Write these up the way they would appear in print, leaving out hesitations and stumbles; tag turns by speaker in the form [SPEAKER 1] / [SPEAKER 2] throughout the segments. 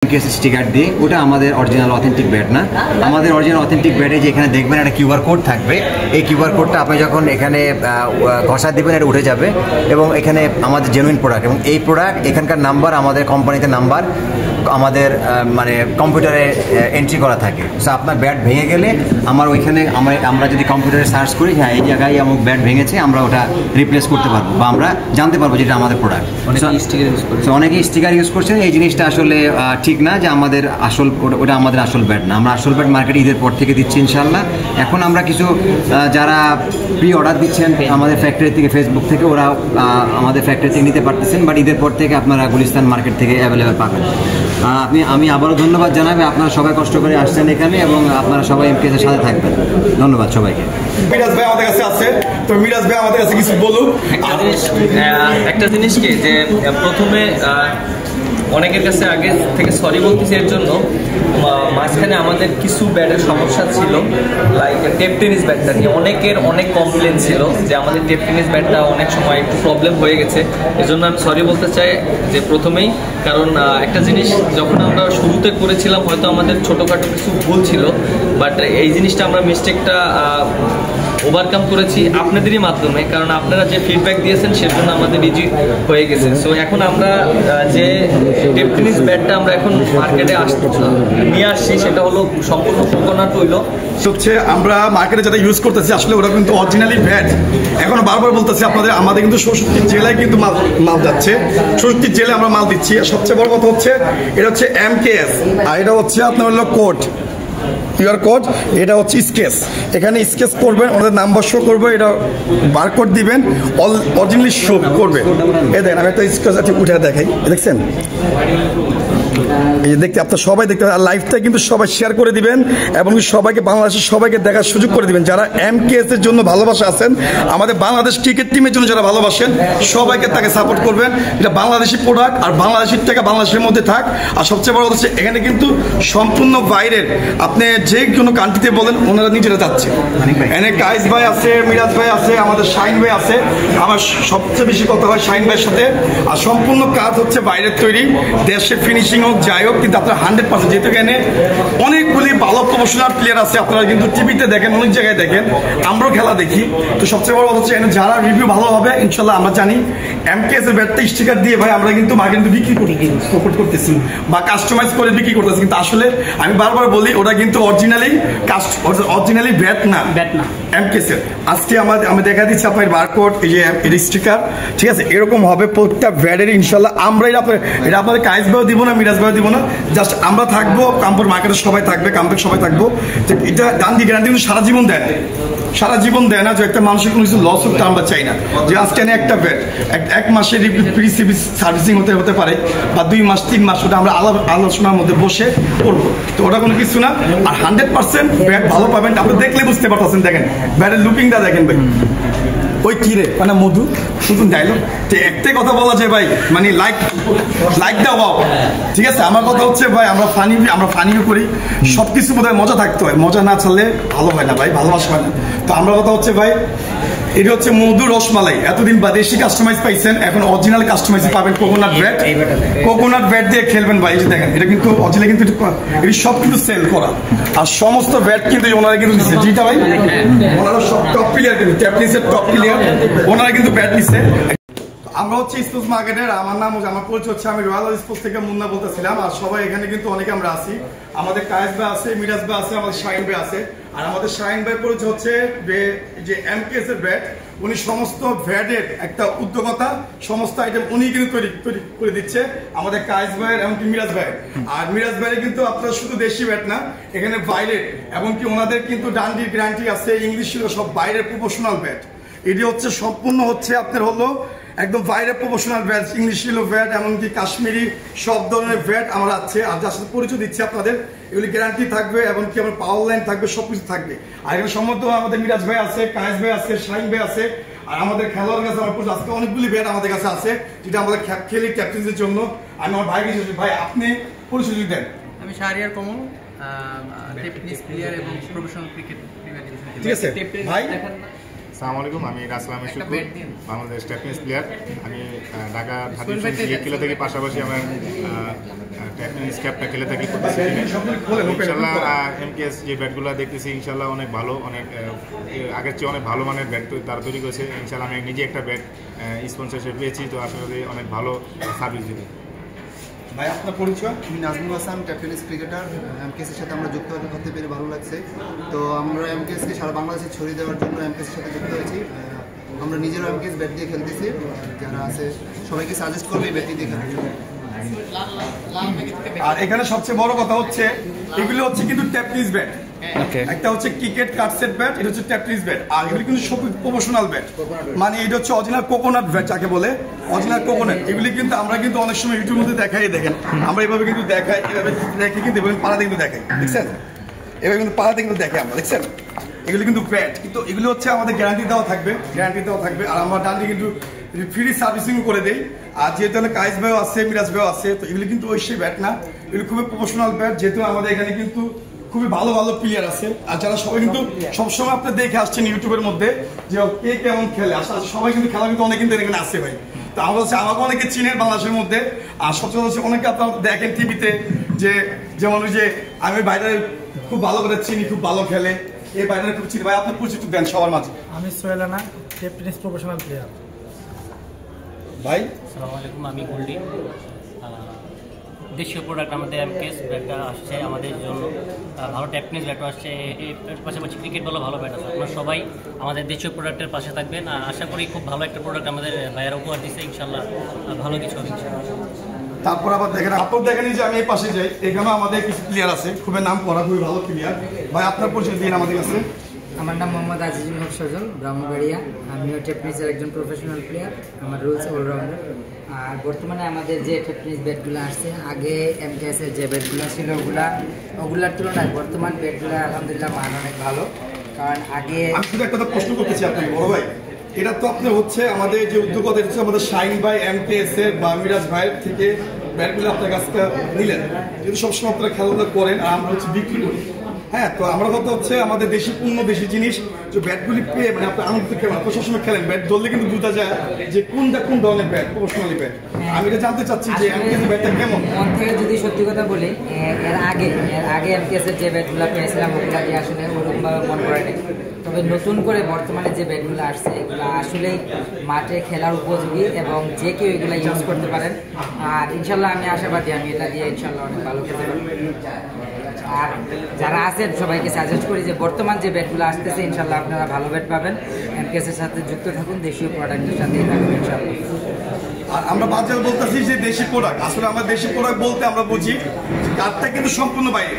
[SPEAKER 1] Case sticker দিয়ে, ওটা আমাদের অরিজিনাল অথেন্টিক ব্যাট না। আমাদের অরিজিনাল অথেন্টিক ব্যাটে যে এখানে দেখবেন একটা কিউআর কোড থাকবে, এই কিউআর কোডটা আপনি যখন এখানে ঘষা দেবেন এটা উঠে যাবে এবং এখানে আমাদের জেনুইন প্রোডাক্ট এবং এই প্রোডাক্ট এখানকার নাম্বার আমাদের কোম্পানিতে নাম্বার আমাদের মানে কম্পিউটারে এন্ট্রি করা থাকে। সো আপনার ব্যাট ভেঙে গেলে আমার ওইখানে আমরা যদি কম্পিউটারে সার্চ করি হ্যাঁ এই জায়গায় আমার ব্যাট ভেঙেছে, আমরা ওটা রিপ্লেস করতে পারবো বা আমরা জানতে পারবো যেটা আমাদের প্রোডাক্ট। অনেকেই স্টিকার ইউজ করছেন, এই জিনিসটা আসলে ঠিক না যে আমাদের আসল ওটা আমাদের আসল ব্যাট না। আমরা আসল ব্যাট মার্কেটে ঈদের পর থেকে দিচ্ছি ইনশাল্লাহ। এখন আমরা কিছু যারা প্রি অর্ডার দিচ্ছেন আমাদের ফ্যাক্টরি থেকে, ফেসবুক থেকে, ওরা আমাদের ফ্যাক্টরি থেকে নিতে পারতেছেন, বাট ঈদের পর থেকে আপনারা গুলিস্তান মার্কেট থেকে অ্যাভেলেবেল পাবেন। আমি আবারও ধন্যবাদ জানাবো, আপনারা সবাই কষ্ট করে আসছেন এখানে এবং আপনারা সবাই এমকেএসের সাথে থাকবেন। ধন্যবাদ সবাইকে।
[SPEAKER 2] মিরাজ ভাই আমাদের কাছে আছে, তো মিরাজ ভাই আমাদের কাছে কিছু বলুন।
[SPEAKER 3] একটা জিনিস কি যে প্রথমে অনেকের কাছে আগে থেকে সরি বলতেছি এর জন্য, মাঝখানে আমাদের কিছু ব্যাটের সমস্যা ছিল, লাইক টেপ টেনিস ব্যাটটা নিয়ে অনেকের অনেক কমপ্লেন ছিল যে আমাদের টেপ টেনিস ব্যাটটা অনেক সময় একটু প্রবলেম হয়ে গেছে। এজন্য আমি সরি বলতে চাই যে প্রথমেই, কারণ একটা জিনিস যখন আমরা শুরুতে করেছিলাম হয়তো আমাদের ছোটোখাটো কিছু ভুল ছিল, বাট এই জিনিসটা আমরা মিস্টেকটা ওভারকাম করেছি আপনাদেরই মাধ্যমে, কারণ আপনারা যে ফিডব্যাক দিয়েছেন সেজন্য আমাদের ইজি হয়ে গেছে। সো এখন আমরা যে টেপ টেনিস ব্যাটটা আমরা এখন মার্কেটে নিয়ে আসছি সেটা হলো সম্পূর্ণ কোকোনাট হইল।
[SPEAKER 2] হচ্ছে আমরা মার্কেটে যেটা ইউজ করতেছি আসলে ওরা কিন্তু অরিজিনালি ব্যাট। এখন বারবার বলতেছি আপনাদের, আমাদের কিন্তু 64 জেলায় কিন্তু মাল যাচ্ছে, 64 জেলায় আমরা মাল দিচ্ছি। আর সবচেয়ে বড় কথা হচ্ছে এটা হচ্ছে এমকেএস, আর এটা হচ্ছে আপনার হলো কোড কিউআর কোড, এটা হচ্ছে স্কেচ। এখানে স্কেচ করবেন, ওদের নাম্বার শো করবে, এটা বারকোড দিবেন, অরিজিনালি শো করবে। এই দেখেন আমি একটা স্কেচ উঠে দেখাই, দেখছেন এই যে দেখতে আপনার সবাই দেখতে, আর লাইভটা কিন্তু সবাই শেয়ার করে দিবেন এবং সবাইকে বাংলাদেশের সবাইকে দেখার সুযোগ করে দিবেন। যারা এমকেএস এর জন্য ভালোবাসা আছেন, আমাদের বাংলাদেশ ক্রিকেট টিমের জন্য যারা ভালোবাসেন, সবাইকে তাকে সাপোর্ট করবেন। এটা বাংলাদেশি প্রোডাক্ট, আর বাংলাদেশের টাকা বাংলাদেশের মধ্যে থাক। আর সবচেয়ে বড় হচ্ছে এখানে কিন্তু সম্পূর্ণ বাইরের, আপনি যে কোনো কান্ট্রিতে বলেন ওনারা নিজেরা যাচ্ছে। এখানে কায়েস ভাই আছে, মিরাজ ভাই আছে, আমাদের শাহিন ভাই আছে। আমার সবচেয়ে বেশি কথা হয় শাহিন ভাইয়ের সাথে। আর সম্পূর্ণ কাজ হচ্ছে বাইরের তৈরি, দেশের ফিনিশিং হোক যাই হোক, কিন্তু আপনারা 100%, যেহেতু এখানে অনেকগুলি ভালো প্রফেশনাল প্লেয়ার আছে, আপনারা কিন্তু টিভিতে দেখেন, অনেক জায়গায় দেখেন, আমরাও খেলা দেখি। তো সবচেয়ে বড় কথা হচ্ছে এখানে যারা রিভিউ ভালো হবে ইনশাল্লাহ আমরা জানি এমকেএস এর ব্যাটটা স্টিকার দিয়ে ভাই আমরা কিন্তু মার্কেটে বিক্রি করতেছি বা কাস্টমাইজ করে বিক্রি করতেছি, কিন্তু আসলে আমি বারবার বলি ওটা কিন্তু অরিজিনালি ব্যাট না এমকেএস এর। আজকে আমি দেখা দিচ্ছি আপনার বারকোড, এই যে স্টিকার, ঠিক আছে, এরকম হবে প্রত্যেকটা ব্যাটের ইনশাল্লাহ। আমরা এটা আপনাদের কায়েস ভাইও দিব না, মিরাজ ভাইও দিব না, জাস্ট আমরা থাকবো, কামপুর মার্কেটের সবাই থাকবে, কামপুর সবাই থাকবো। এটা গান্ধী গ্যারান্টি কিন্তু সারা জীবন দেয়, সারা জীবন দেয় না, যে একটা মানুষের কোনো কিছু লস হতে আমরা চাই না। যে আজকে একটা ব্যাট এক মাসের প্রি সার্ভিসিং হতে পারে বা 2 মাস 3 মাস, ওটা আমরা আলোচনার মধ্যে বসে করবো, তো ওটা কোনো কিছু না। আর 100% ব্যাট ভালো পাবেন, আপনি দেখলে বুঝতে পারতেছেন। দেখেন ব্যাটের লুকিংটা দেখেন ভাই, ওই কিরে মানে মধু নতুন ডায়লগ, তো একটাই কথা বলা যায় ভাই, মানে লাইক দাও, ঠিক আছে। আমার কথা হচ্ছে ভাই আমরা ফানিও করি, সবকিছু বোধহয় মজা থাকতে হয়, মজা না ছাড়লে ভালো হয় না ভাই, ভালোবাসা হয় না। তো আমরা কথা হচ্ছে ভাই, এটা হচ্ছে মধু রসমালাই, এতদিন বা দেশি কাস্টমাইজ পাইছেন, এখন অরিজিনাল কাস্টমাইজ পাবেন কোকোনাট ব্যাট দিয়ে খেলবেন ভাই। এই যে দেখেন এটা কিন্তু অরিজিনাল, কিন্তু এটা সব কিন্তু সেল করা, আর সমস্ত ব্যাট কিন্তু ওনারা কিন্তু দিচ্ছে, যেটা ভাই ওনারা সব টপ প্লেয়ার, কিন্তু ট্যাপনিসের টপ প্লেয়ার, ওনারা কিন্তু ব্যাট নিচ্ছে। আমরা হচ্ছে স্পোর্টস মার্কেটের, আমার পরিচয় হচ্ছে, আমি রয়্যাল স্পোর্টস থেকে মুন্না বলতেছিলাম। আর সবাই এখানে কিন্তু অনেকে আমরা আছি, আমাদের কায়েস ভাই আছে, মিরাজ ভাই আছে, আমাদের শাহিন ভাই আছে। আর আমাদের শাহিন ভাই পরিচয় হচ্ছে যে এমকেএস এর ব্যাট, উনি সমস্ত ব্যাটের একটা উদ্যোগতা, সমস্ত আইটেম উনি কিন্তু তৈরি করে দিচ্ছে আমাদের কায়েস ভাইয়ের, এমনকি মিরাজ ভাইয়ের। আর মিরাজ ভাইয়ের কিন্তু আপনার শুধু দেশি ব্যাট না, এখানে বাইরের, এমনকি ওনাদের কিন্তু ডান্ডির গ্যারান্টি আছে, ইংলিশ ছিল সব বাইরের প্রফেশনাল ব্যাট। এটি হচ্ছে সম্পূর্ণ হচ্ছে আপনার হলো একদম বাইরে professional bat, English Shiloh bat, এমনকি কাশ্মীরি সব ধরনের ব্যাট আমরা আছে। আর যার সাথে পরিচয় দিচ্ছি আপনাদের, এগুলি গ্যারান্টি থাকবে, এমনকি আমার পাওয়ার লাইন থাকবে, সবকিছু থাকবে। আর এখানে সম্ভবত আমাদের মিরাজ ভাই আছে, কায়েস ভাই আছে, শাহিন ভাই আছে, আর আমাদের খেলোয়াড় কাছে আমার আজকে অনেকগুলি ব্যাট আমাদের কাছে আছে, যেটা আমাদের খেলি ক্যাপ্টেন্সির জন্য। আমি আমার ভাইকে ভাই আপনি পরিচয় দেন।
[SPEAKER 4] আমি শাহরিয়ার কমল, টেনিস প্লেয়ার এবং প্রফেশনাল ক্রিকেট প্রিমিয়ার ডিভিশন।
[SPEAKER 2] ঠিক আছে ভাই,
[SPEAKER 4] আসসালামু আলাইকুম, আমি রাসলাম শুকুর, বাংলাদেশ টেনিস প্লেয়ার। আমি ঢাকা খেলে থাকি, পাশাপাশি আমার টেনিস ক্যাপটা খেলে থাকি। ইনশাল্লাহ এমকেএস যে ব্যাটগুলো দেখতেছি ইনশাল্লাহ অনেক ভালো, অনেক আগের চেয়ে অনেক ভালো মানের ব্যাট তারা তৈরি করেছে। ইনশাল্লাহ আমি নিজে একটা ব্যাট স্পন্সরশিপ পেয়েছি, তো আশা করি অনেক ভালো সার্ভিস দিবে।
[SPEAKER 2] ভাই আপনার পরিচয়?
[SPEAKER 5] আমি নাজমুল হাসান, টেনিস ক্রিকেটার। এমকেএসের সাথে আমরা যুক্ত হতে পেরে ভালো লাগছে। তো আমরা এমকেএসকে সারা বাংলাদেশে ছড়িয়ে দেওয়ার জন্য এমকেএসের সাথে যুক্ত হয়েছি। আমরা নিজেরও এমকেএস ব্যাট দিয়ে খেলতেছি, যারা আছে সবাইকে সাজেস্ট করবে এই ব্যাটটি দিয়ে খেলার জন্য।
[SPEAKER 2] আর এখানে সবচেয়ে বড় কথা হচ্ছে এগুলো হচ্ছে কিন্তু টেনিস ব্যাট। একটা হচ্ছে ক্রিকেট কাট সেট ব্যাট, এটা হচ্ছে টেনিস ব্যাট। আর এগুলো কিন্তু সব প্রফেশনাল ব্যাট, মানে এটা হচ্ছে অরিজিনাল কোকোনাট ব্যাট যাকে বলে, অরিজিনাল কোকোনাট। এগুলি কিন্তু আমরা কিন্তু অনেক সময় ইউটিউবের মধ্যে দেখাই, দেখেন আমরা এভাবে কিন্তু দেখাই, এভাবে দেখি কিন্তু এভাবে পাড়াতে কিন্তু দেখাই, দেখছেন? এভাবে কিন্তু পাড়াতে কিন্তু দেখে আমরা, দেখছেন? এগুলো কিন্তু ব্যাট, কিন্তু এগুলো হচ্ছে আমাদের গ্যারান্টি দেওয়া থাকবে, আর আমরা ডান্ডি কিন্তু ফ্রি সার্ভিসিং করে দেই। আর যেহেতু কাইস ভাইও আছে, মিরাজ ভাইও আছে, তো এগুলো কিন্তু ওই সেই ব্যাট না, এগুলো খুবই প্রফেশনাল ব্যাট। যেহেতু আমাদের এখানে কিন্তু খুবই ভালো ভালো প্লেয়ার আছে, আর যারা সবাই কিন্তু সবসময় আপনি দেখে আসছেন ইউটিউবের মধ্যে যে কে কেমন খেলে, আসলে সবাই কিন্তু খেলা কিন্তু অনেক কিন্তু এখানে আসে ভাই। তো আমরা হচ্ছে আমাকে অনেকে চিনেন বাংলাদেশের মধ্যে, আর সবচেয়ে হচ্ছে অনেকে আপনারা দেখেন টিভিতে, যে যেমন ওই যে আমি বাইরে খুব ভালো করে চিনি, খুব ভালো খেলে, এই বাইরে খুব চিনি। ভাই আপনার পরিচিত দেন সবার মাঝে।
[SPEAKER 6] আমি Sohel Rana, tennis professional player.
[SPEAKER 2] ভাই
[SPEAKER 7] আসসালামু আলাইকুম, আমি গোল্ডি। দেশীয় প্রোডাক্ট আমাদের এমকেএস ব্যাটটা আসছে আমাদের জন্য, ভালো টেনিস ব্যাটও আসছে, এর পাশাপাশি ক্রিকেট বলো ভালো ব্যাট আছে। আপনারা সবাই আমাদের দেশীয় প্রোডাক্টের পাশে থাকবেন। আশা করি খুব ভালো একটা প্রোডাক্ট আমাদের ভাইয়েরা উপহার দিচ্ছে, ইনশাল্লাহ ভালো কিছু হবে ইনশাল্লাহ।
[SPEAKER 2] তারপর আবার দেখেন, আপনার দেখেন যে আমি এই পাশে যাই, এখানেও আমাদের কিছু প্লেয়ার আছে, খুবই নাম করা, খুবই ভালো প্লেয়ার। ভাই আপনার পরিচয় দিন আমাদের কাছে।
[SPEAKER 8] আমার নাম মোহাম্মদ আজিজুল হক সজল, ব্রাহ্মণবাড়িয়া। আমিও টেনিসের একজন প্রফেশনাল প্লেয়ার, আমার রুলস অলরাউন্ডার। আর বর্তমানে আমাদের যে টেনিস ব্যাটগুলো আসছে, আগে এমকেএসের যে ব্যাটগুলো ছিল ওগুলার তুলনায় বর্তমান ব্যাটগুলো আলহামদুলিল্লাহ মান অনেক ভালো। কারণ আগে
[SPEAKER 2] আমি শুধু একটা প্রশ্ন করতেছি আপনাকে বড় ভাই, এটা তো আপনার হচ্ছে আমাদের যে উদ্যোগতা হচ্ছে আমাদের শাইন ভাই এমকেএস এর বা মিরাজ ভাইয়ের থেকে ব্যাটগুলো আপনার কাছ থেকে নিলেন, কিন্তু সবসময় আপনারা খেলাধুলা করেন আর আমরা হচ্ছে বিক্রি করি। হ্যাঁ, তো আমরা কথা হচ্ছে আমাদের দেশি পণ্য, দেশি জিনিস, যে ব্যাটগুলি পেয়ে মানে আপনার আনন্দ খেলেন, আপনার সবসময় খেলেন, ব্যাট ধরলে কিন্তু বোঝা যায় যে কোনটা কোন ধরনের ব্যাট, প্রফেশনালি ব্যাট। আমি এটা জানতে চাচ্ছি যে এমকেএস ব্যাটটা কেমন।
[SPEAKER 8] মন থেকে যদি সত্যি কথা বলি, এর আগে এমকেএসের যে ব্যাটগুলো পেয়েছিলাম ওগুলা দিয়ে আসলে ওরকমভাবে মন করে নেই। তবে নতুন করে বর্তমানে যে ব্যাটগুলো আসছে এগুলো আসলেই মাঠে খেলার উপযোগী এবং যে কেউ এগুলো ইউজ করতে পারেন। আর ইনশাল্লাহ আমি আশাবাদী আমি এটা দিয়ে ইনশাল্লাহ অনেক ভালো খেতে পারবো। আর যারা আছেন সবাইকে সাজেস্ট করি যে বর্তমান যে ব্যাটগুলো আসতেছে ইনশাল্লাহ আপনারা ভালো ব্যাট পাবেন। এমকেএসের সাথে যুক্ত থাকুন, দেশীয় প্রোডাক্টের সাথেই থাকুন ইনশাল্লাহ।
[SPEAKER 2] আর আমরা বাজার বলতেছি যে দেশি প্রোডাক্ট, আসলে আমরা দেশি প্রোডাক্ট বলতে আমরা বুঝি কাঠটা কিন্তু সম্পূর্ণ বাইরে।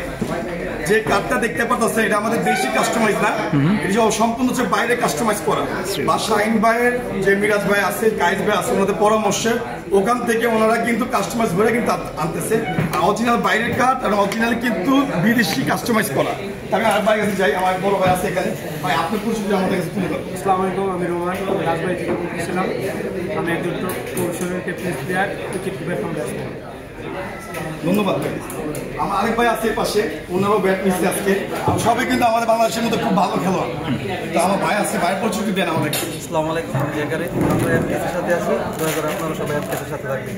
[SPEAKER 2] যে কাঠটা দেখতে পাচ্ছেন এটা আমাদের দেশি কাস্টমাইজ না, এটা সম্পূর্ণ হচ্ছে বাইরে কাস্টমাইজ করা। বা শাহিন ভাইয়ের যে মিরাজ ভাই আছে, কাইস ভাই আছে, ওনাদের পরামর্শে ওখান থেকে ওনারা কিন্তু কাস্টমাইজ করে কিন্তু আনতেছে। আর অরিজিনাল বাইরের কাঠ আর অরিজিনাল কিন্তু বিদেশি কাস্টমাইজ করা। আমি আর ভাইয়ের কাছে যাই, আমার বড় ভাই আছে এখানে। ভাই আপনার পরিচয় আমাদের কাছে তুলে ধরুন।
[SPEAKER 6] আসসালামু আলাইকুম, আমি রোমান, রাজবাড়ি থেকে বলতেছিলাম। আমি একজন professional tennis player, cricket foundation.
[SPEAKER 2] ধন্যবাদ ভাই। আমার আরেক ভাই আছে পাশে, ওনারও ব্যাট নিচ্ছে আজকে। সবাই কিন্তু আমাদের বাংলাদেশের মধ্যে খুব ভালো খেলোয়াড়। তো আমার ভাই আছে, ভাইয়ের পরিচয় দেন আমাদের।
[SPEAKER 9] আসসালামু আলাইকুম, আমি জাকারি, আমরা এমকেএসের সাথে আছি। দয়া করে আপনারা সবাই এমকেএসের সাথে থাকবেন।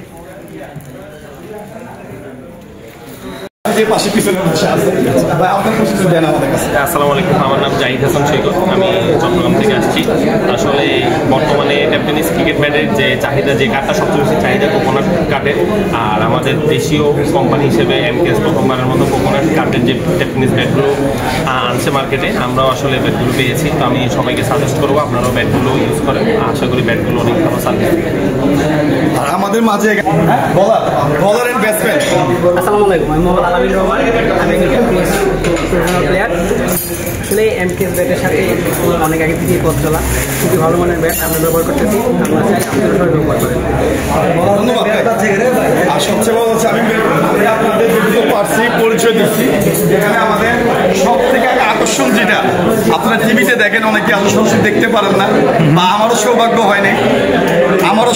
[SPEAKER 3] আসসালামু আলাইকুম, আমার নাম জাহিদ হাসান সৈকত, আমি চট্টগ্রাম থেকে আসছি। আসলে বর্তমানে টেনিস ক্রিকেট ব্যাটের যে চাহিদা, যে কাঠটা সবচেয়ে বেশি চাহিদা কোকোনাট কাঠের। আর আমাদের দেশীয় কোম্পানি হিসেবে এমকেএস প্রথমবারের মতো কোকোনাট কাঠের যে টেনিস ব্যাটগুলো আনছে মার্কেটে, আমরাও আসলে ব্যাটগুলো পেয়েছি। তো আমি সবাইকে সাজেস্ট করবো আপনারাও ব্যাটগুলো ইউজ করেন। আশা করি ব্যাটগুলো অনেক ভালো সার্ভিস।
[SPEAKER 2] আর আমাদের মাঝে বলার এন্ড ব্যাটসম্যান।
[SPEAKER 6] আসসালামু আলাইকুম, আমি মোহাম্মদ আলামিন রহমান, আমি একজন প্রফেশনাল প্লেয়ার। আসলে এমকেএস ব্যাটের সাথে অনেক আগে থেকেই পথ চলা, খুবই ভালো মানের ব্যাট আমরা ব্যবহার করতেছি। আমরা চাই আপনারা সবাই ব্যবহার করেন।
[SPEAKER 2] ধন্যবাদ। আর সবচেয়ে বড় হচ্ছে আমি আপনাদের যেগুলো পারছি পরিচয় দিচ্ছি। এখানে আমাদের সব থেকে আকর্ষণ যেটা আপনারা টিভিতে দেখেন, অনেকে আকর্ষণ দেখতে পারেন না, বা আমারও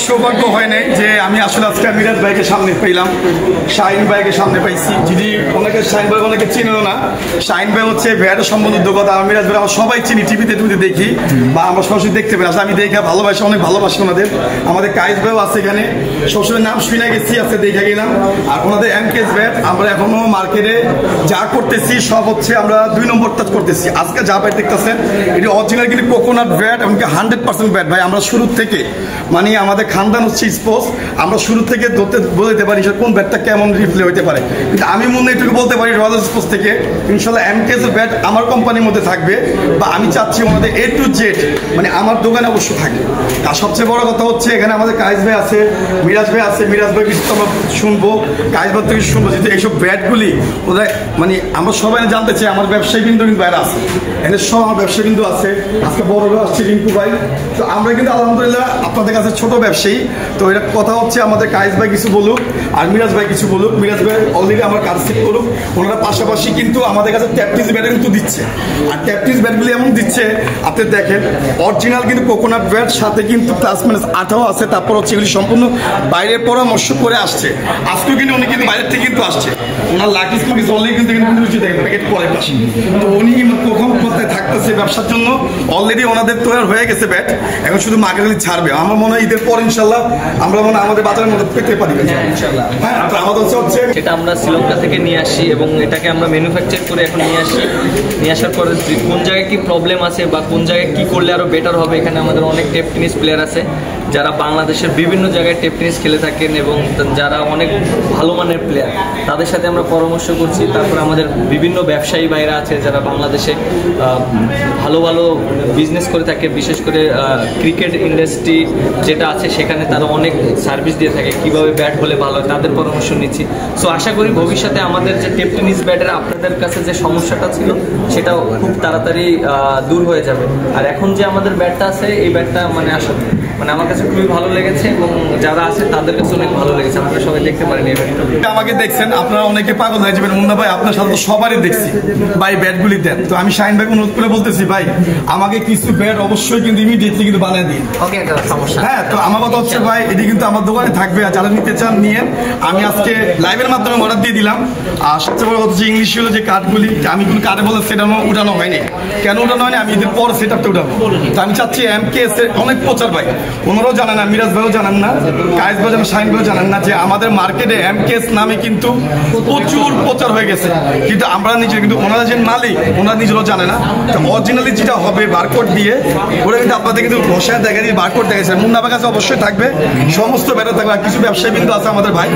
[SPEAKER 2] সৌভাগ্য হয় নাই যে আমি আসলে আজকে মিরাজ ভাইকে সামনে পেলাম, শাহিন ভাইকে সামনে পাইছি, যিনি ওনাকে অনেকে শাহিন ভাই অনেকে চিনেও না। শাহিন ভাই হচ্ছে ব্যাটের সম্বন্ধে কথা আমি মিরাজ ভাই আমরা সবাই চিনি, টিভিতে দেখি বা আমরা সরাসরি দেখতে পাই। আসলে আমি দেখে ভালোবাসি, অনেক ভালোবাসি ওনাদের। আমাদের কায়েস ভাইও আছে এখানে, সবসময় নাম শুনে গেছি, আছে দেখে গেলাম। আর ওনাদের এমকেএস ব্যাট আমরা এখনো মার্কেটে যা করতেছি সব হচ্ছে আমরা 2 নম্বর টাচ করতেছি। আজকে যা ব্যাট দেখতেছেন এটি অরিজিনাল কিন্তু কোকোনাট ব্যাট, এমনকি 100% ব্যাট ভাই। আমরা শুরু থেকে মানে আমাদের খানদান হচ্ছে স্পোর্টস, আমরা শুরু থেকে বলতে পারি কোন ব্যাটটা কেমন রিপ্লে হইতে পারে। কিন্তু আমি মনে হয় এটুকু বলতে পারি রয়্যাল স্পোর্টস থেকে ইনশাল্লাহ এমকেএস ব্যাট আমার কোম্পানির মধ্যে থাকবে, বা আমি চাচ্ছি ওনাদের A to Z মানে আমার দোকানে অবশ্যই থাকবে। আর সবচেয়ে বড় কথা হচ্ছে এখানে আমাদের কায়েস ভাই আছে, মিরাজ ভাই আছে। মিরাজ ভাই কিছু আমরা শুনবো, কায়েস ভাই থেকে শুনবো যে এইসব ব্যাটগুলি ওরা মানে আমরা সবাই জানতে চাই। আমার ব্যবসায়ী কিন্তু বাইরে আছে, এখানে সব আমার ব্যবসায়ী কিন্তু আছে। আজকে বড় ভাই আসছে রিঙ্কু ভাই, তো আমরা কিন্তু আলহামদুলিল্লাহ আপনাদের কাছে ছোট ব্যবসায়ী। তো এটা কথা হচ্ছে আমাদের কায়েস ভাই কিছু বলুক আর মিরাজ ভাই কিছু বলুক। মিরাজ ভাই অলরেডি আমার কাজ সেট করুক। ওনারা পাশাপাশি কিন্তু আমাদের কাছে ট্যাপটিস ব্যাট কিন্তু দিচ্ছে, আর ট্যাপটিস ব্যাটগুলি এমন দিচ্ছে আপনি দেখেন অরিজিনাল কিন্তু কোকোনাট ব্যাট, সাথে কিন্তু প্লাস মাইনাস 8 আছে। তারপর হচ্ছে এগুলি সম্পূর্ণ বাইরের পরামর্শ করে আসছে। আজকেও কিন্তু উনি কিন্তু বাইরের থেকে কিন্তু আসছে, ওনার লাকিস কিন্তু অলরেডি কিন্তু প্যাকেট করে পাশে। তো উনি কখন কোথায় থাকতেছে ব্যবসার জন্য অলরেডি ওনাদের তৈরি হয়ে গেছে ব্যাট, এখন শুধু মার্কেটে ছাড়বে। আমার মনে হয় ঈদের পর ইনশাল্লাহ আমরা মনে হয় আমাদের বাজারের মধ্যে পেতে পারি। হ্যাঁ, আমাদের হচ্ছে
[SPEAKER 3] সেটা আমরা শ্রীলঙ্কা থেকে নিয়ে আসি এবং এটাকে আমরা ম্যানুফ্যাকচার করে এখন নিয়ে আসার পরে কোন জায়গায় কি প্রবলেম আছে বা কোন জায়গায় কি করলে আরো বেটার হবে। এখানে আমাদের অনেক টেপ টেনিস প্লেয়ার আছে যারা বাংলাদেশের বিভিন্ন জায়গায় টেপ টেনিস খেলে থাকেন এবং যারা অনেক ভালো মানের প্লেয়ার, তাদের সাথে আমরা পরামর্শ করছি। তারপর আমাদের বিভিন্ন ব্যবসায়ী ভাইরা আছে যারা বাংলাদেশে ভালো ভালো বিজনেস করে থাকে, বিশেষ করে ক্রিকেট ইন্ডাস্ট্রি যেটা আছে সেখানে তারা অনেক সার্ভিস দিয়ে থাকে, কীভাবে ব্যাট হলে ভালো হয় তাদের পরামর্শ নিচ্ছি। সো আশা করি ভবিষ্যতে আমাদের যে টেপ টেনিস ব্যাটের আপনাদের কাছে যে সমস্যাটা ছিল সেটাও খুব তাড়াতাড়ি দূর হয়ে যাবে। আর এখন যে আমাদের ব্যাটটা আছে এই ব্যাটটা মানে আসলে মানে আমার কাছে খুবই ভালো লেগেছে এবং যারা আছে তাদের কাছে অনেক ভালো লেগেছে। আপনারা সবাই দেখতে পারেন এই ব্যাটটা।
[SPEAKER 2] আমাকে দেখছেন আপনারা অনেকে পাগল হয়ে যাবেন, মুন্না ভাই আপনার সাথে তো সবারই দেখছি ভাই ব্যাটগুলি দেন। তো আমি শাহিন ভাইকে অনুরোধ করে বলতেছি ভাই আমাকে কিছু ব্যাট অবশ্যই কিন্তু ইমিডিয়েটলি কিন্তু বানিয়ে দিন।
[SPEAKER 8] ওকে, সমস্যা।
[SPEAKER 2] হ্যাঁ, তো আমার কথা হচ্ছে ভাই এটি কিন্তু আমার দোকানে থাকবে, আর যারা নিতে চান নিয়ে আমি আজকে লাইভের মাধ্যমে অর্ডার দিয়ে দিলাম। আর সবচেয়ে বড় কথা হচ্ছে ইংলিশ হলো যে কার্ডগুলি আমি কোনো কার্ডে বলে সেটা উঠানো হয়নি। কেন উঠানো হয়নি, আমি এদের পর সেট আপটা উঠাবো। তো আমি চাচ্ছি এমকেএস এর অনেক প্রচার ভাই, ওনারাও জানেন না, মিরাজ ভাইও জানেন না, কায়েস ভাই জানেন, শাহিন ভাইও জানেন না যে আমাদের মার্কেটে এমকেএস নামে কিন্তু প্রচুর প্রচার হয়ে গেছে। কিন্তু আমরা নিজের কিন্তু ওনারা যে মালিক ওনারা নিজেরাও জানে না। তো অরিজিনালি যেটা হবে বারকোড দিয়ে ওরা কিন্তু আপনাদের কিন্তু ঘষায় দেখা দিয়ে বারকোড দেখেছে। মুন্না ভাইয়ের কাছে অবশ্যই থাকবে, সমস্ত ব্যাটার থাকবে। আর কিছু ব্যবসায়ী কিন্তু আছে আমাদের ভাই,